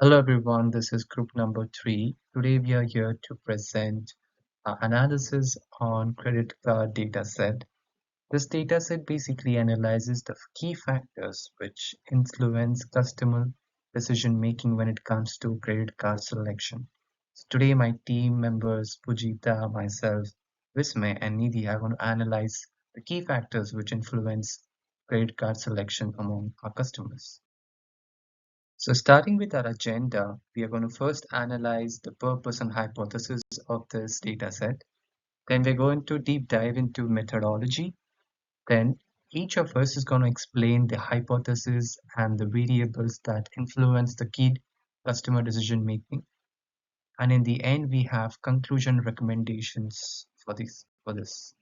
Hello everyone, this is group number 3. Today we are here to present analysis on credit card dataset. This dataset basically analyzes the key factors which influence customer decision making when it comes to credit card selection. So today my team members Pujita, myself, Vismay and Nidhi are going to analyze the key factors which influence credit card selection among our customers. So starting with our agenda, we are going to first analyze the purpose and hypothesis of this dataset. Then we're going to deep dive into methodology. Then each of us is going to explain the hypothesis and the variables that influence the key customer decision making. And in the end, we have conclusion recommendations for this.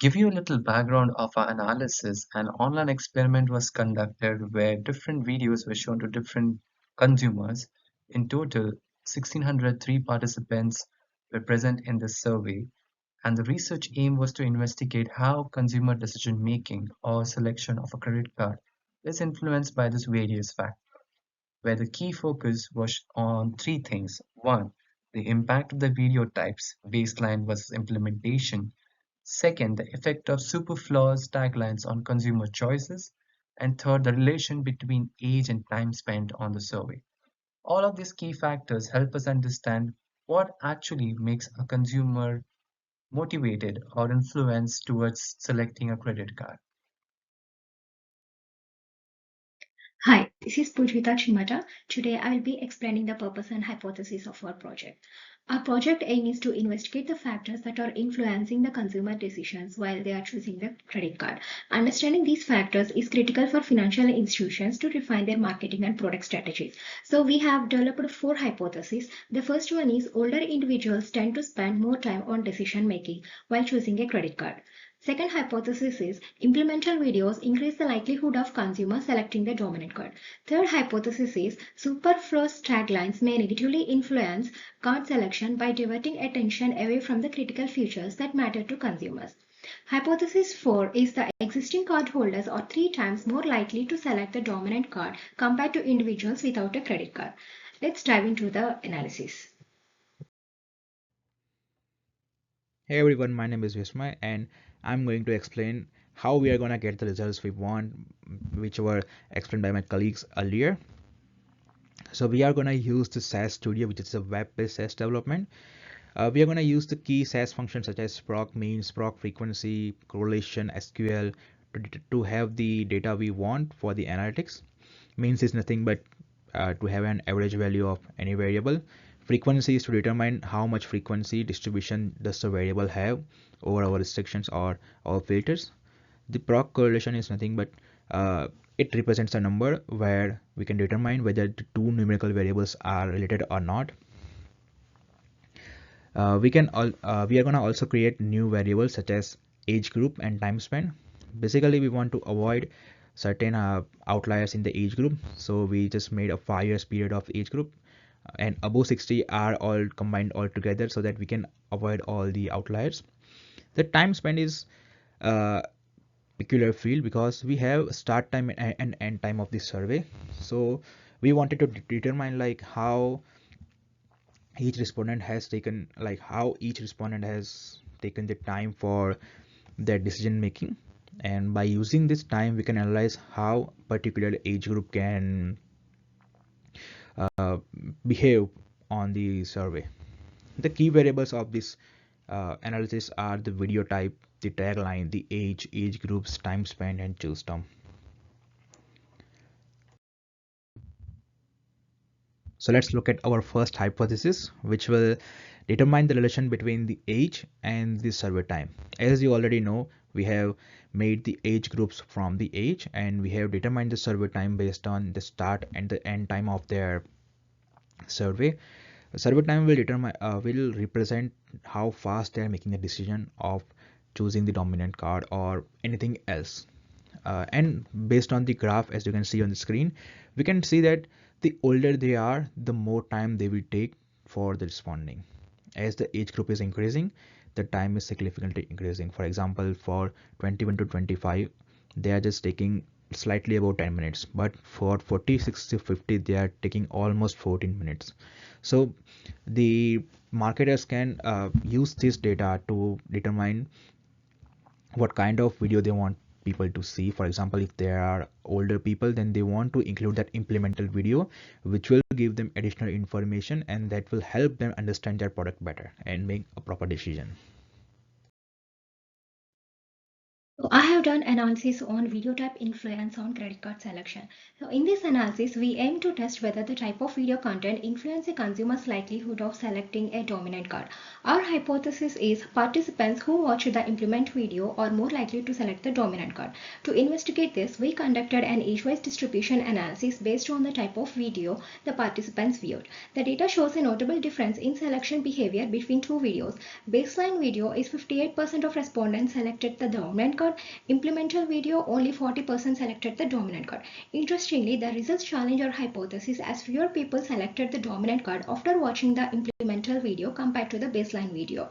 Give you a little background of our analysis, an online experiment was conducted where different videos were shown to different consumers. In total, 1,603 participants were present in this survey, and the research aim was to investigate how consumer decision making or selection of a credit card is influenced by these various factors, where the key focus was on three things. One, the impact of the video types, baseline versus implementation. Second, the effect of superfluous taglines on consumer choices. And third, the relation between age and time spent on the survey. All of these key factors help us understand what actually makes a consumer motivated or influenced towards selecting a credit card. Hi, this is Pujita Chimata. Today I will be explaining the purpose and hypothesis of our project. Our project aim is to investigate the factors that are influencing the consumer decisions while they are choosing the credit card. Understanding these factors is critical for financial institutions to refine their marketing and product strategies. So we have developed four hypotheses. The first one is older individuals tend to spend more time on decision making while choosing a credit card. Second hypothesis is implemental videos increase the likelihood of consumers selecting the dominant card. Third hypothesis is superfluous taglines may negatively influence card selection by diverting attention away from the critical features that matter to consumers. Hypothesis 4 is the existing cardholders are 3 times more likely to select the dominant card compared to individuals without a credit card. Let's dive into the analysis. Hey everyone, my name is Vismay and I'm going to explain how we are going to get the results we want, which were explained by my colleagues earlier. So we are going to use the SAS Studio, which is a web-based SAS development. We are going to use the key SAS functions such as proc means, proc frequency, correlation, SQL to have the data we want for the analytics. Means is nothing but to have an average value of any variable. Frequency is to determine how much frequency distribution does the variable have over our restrictions or our filters. The proc correlation is nothing but it represents a number where we can determine whether the two numerical variables are related or not. We are going to also create new variables such as age group and time span. Basically, we want to avoid certain outliers in the age group, so we just made a 5 years period of age group, and above 60 are all combined all together so that we can avoid all the outliers. The time span is a peculiar field because we have start time and end time of the survey, so we wanted to determine like how each respondent has taken like how each respondent has taken the time for their decision making, and by using this time we can analyze how particular age group can uh, behave on the survey. The key variables of this analysis are the video type, the tagline, the age groups, time spent, and choose term. So let's look at our first hypothesis, which will determine the relation between the age and the survey time. As you already know, we have made the age groups from the age, and we have determined the survey time based on the start and the end time of their survey. The survey time will determine will represent how fast they are making a decision of choosing the dominant card or anything else. And based on the graph, as you can see on the screen, we can see that the older they are, the more time they will take for the responding. As the age group is increasing, the time is significantly increasing. For example, for 21 to 25, they are just taking slightly about 10 minutes, but for 40, 60, 50 they are taking almost 14 minutes. So the marketers can use this data to determine what kind of video they want people to see. For example, if there are older people, then they want to include that implemental video which will give them additional information and that will help them understand their product better and make a proper decision. So I have done analysis on video type influence on credit card selection. So in this analysis, we aim to test whether the type of video content influence a consumer's likelihood of selecting a dominant card. Our hypothesis is participants who watch the implement video are more likely to select the dominant card. To investigate this, we conducted an age-wise distribution analysis based on the type of video the participants viewed. The data shows a notable difference in selection behavior between two videos. Baseline video is 58% of respondents selected the dominant card. Implemental video, only 40% selected the dominant card. Interestingly, the results challenge our hypothesis as fewer people selected the dominant card after watching the implemental video compared to the baseline video.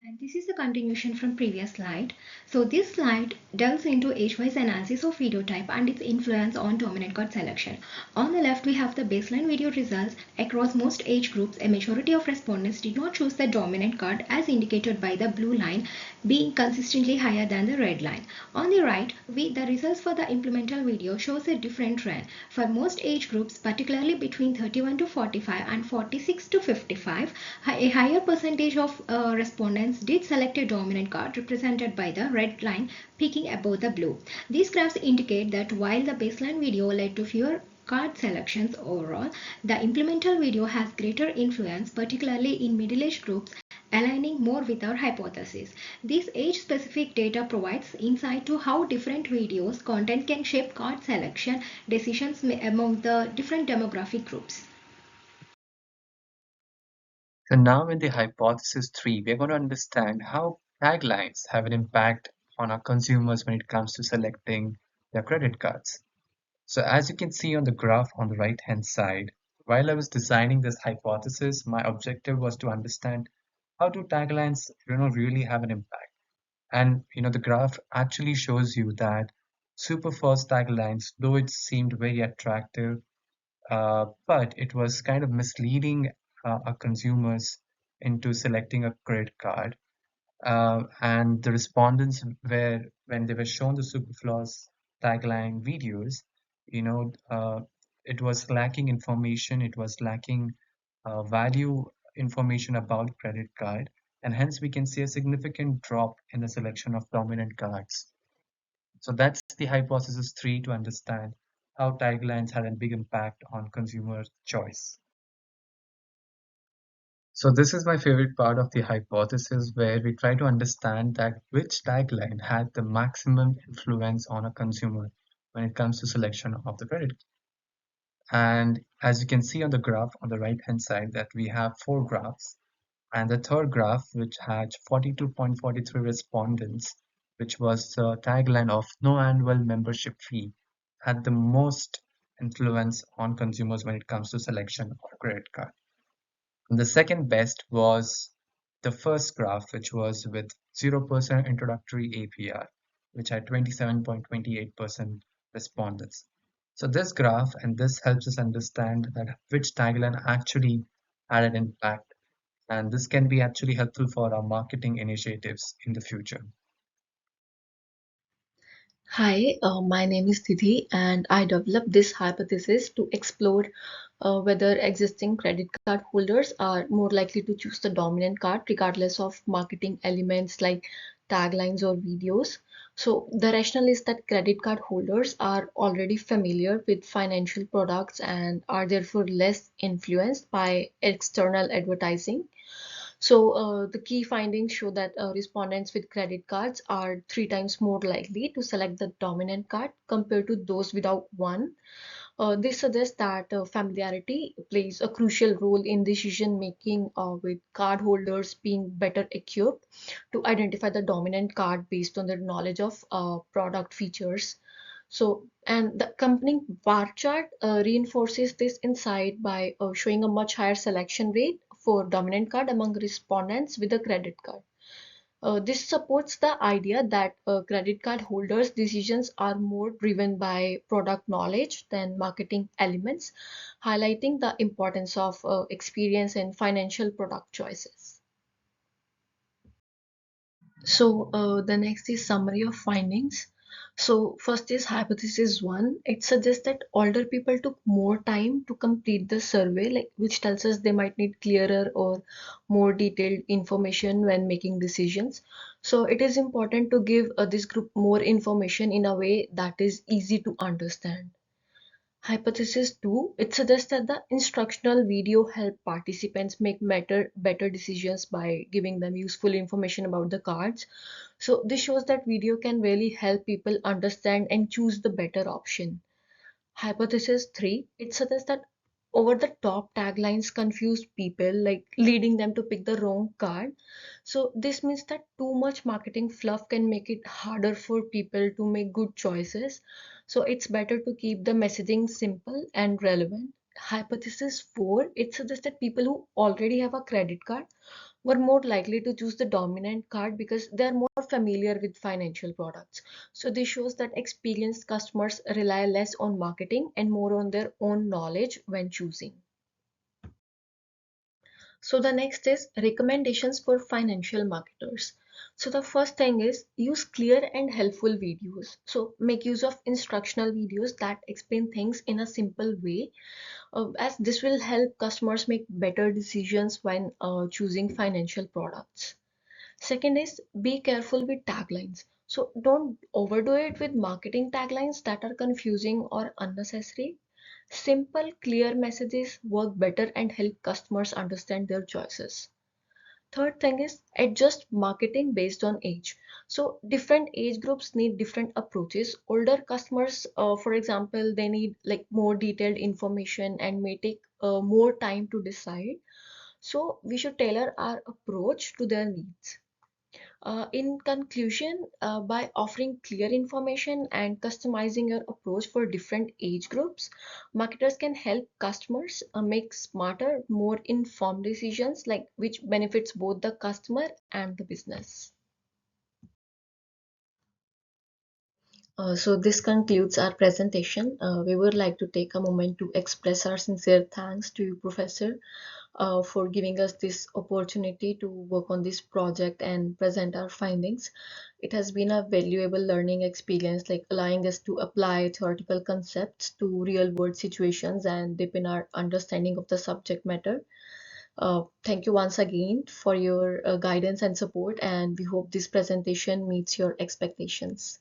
And this is the continuation from previous slide. So this slide delves into age-wise analysis of video type and its influence on dominant card selection. On the left, we have the baseline video results. Across most age groups, a majority of respondents did not choose the dominant card as indicated by the blue line being consistently higher than the red line. On the right, the results for the implemental video shows a different trend. For most age groups, particularly between 31 to 45 and 46 to 55, a higher percentage of respondents did select a dominant card represented by the red line peaking above the blue. These graphs indicate that while the baseline video led to fewer card selections overall, the implemental video has greater influence, particularly in middle-aged groups, aligning more with our hypothesis. This age-specific data provides insight to how different videos content can shape card selection decisions among the different demographic groups. So now in the hypothesis 3, we're going to understand how taglines have an impact on our consumers when it comes to selecting their credit cards. So as you can see on the graph on the right-hand side, while I was designing this hypothesis, my objective was to understand how do taglines, really have an impact. And the graph actually shows you that super fast taglines, though it seemed very attractive, but it was kind of misleading our consumers into selecting a credit card. And the respondents were, when they were shown the Superfloss tagline videos, it was lacking information, it was lacking value information about credit card, and hence we can see a significant drop in the selection of dominant cards. So that's the hypothesis 3 to understand how taglines had a big impact on consumer choice. So this is my favorite part of the hypothesis where we try to understand that which tagline had the maximum influence on a consumer when it comes to selection of the credit. And as you can see on the graph on the right hand side that we have 4 graphs, and the third graph which had 42.43 respondents, which was the tagline of no annual membership fee, had the most influence on consumers when it comes to selection of credit card. And the second best was the first graph, which was with 0% introductory APR, which had 27.28% respondents. So this graph and this helps us understand that which tagline actually had an impact, and this can be actually helpful for our marketing initiatives in the future. Hi, my name is Tidhi, and I developed this hypothesis to explore whether existing credit card holders are more likely to choose the dominant card regardless of marketing elements like taglines or videos. So, the rationale is that credit card holders are already familiar with financial products and are therefore less influenced by external advertising. So the key findings show that respondents with credit cards are 3 times more likely to select the dominant card compared to those without one. This suggests that familiarity plays a crucial role in decision making, with cardholders being better equipped to identify the dominant card based on their knowledge of product features. So, and the accompanying bar chart reinforces this insight by showing a much higher selection rate for dominant card among respondents with a credit card. This supports the idea that credit card holders' decisions are more driven by product knowledge than marketing elements, highlighting the importance of experience in financial product choices. So the next is summary of findings. So first is hypothesis one. It suggests that older people took more time to complete the survey, like which tells us they might need clearer or more detailed information when making decisions. So it is important to give this group more information in a way that is easy to understand. Hypothesis 2, it suggests that the instructional video help participants make better decisions by giving them useful information about the cards. So this shows that video can really help people understand and choose the better option. Hypothesis 3, it suggests that over the top taglines confuse people, like leading them to pick the wrong card. So this means that too much marketing fluff can make it harder for people to make good choices. So it's better to keep the messaging simple and relevant. Hypothesis 4, it suggests that people who already have a credit card were more likely to choose the dominant card because they are more familiar with financial products. So this shows that experienced customers rely less on marketing and more on their own knowledge when choosing. So the next is recommendations for financial marketers. So the first thing is use clear and helpful videos. So make use of instructional videos that explain things in a simple way, as this will help customers make better decisions when choosing financial products. Second is be careful with taglines. So don't overdo it with marketing taglines that are confusing or unnecessary. Simple, clear messages work better and help customers understand their choices. Third thing is adjust marketing based on age. So different age groups need different approaches. Older customers, for example, they need like more detailed information and may take more time to decide. So we should tailor our approach to their needs. In conclusion, by offering clear information and customizing your approach for different age groups, marketers can help customers make smarter, more informed decisions, like which benefits both the customer and the business. So this concludes our presentation. We would like to take a moment to express our sincere thanks to you, Professor, for giving us this opportunity to work on this project and present our findings. It has been a valuable learning experience, like allowing us to apply theoretical concepts to real world situations and deepen our understanding of the subject matter. Thank you once again for your guidance and support, and we hope this presentation meets your expectations.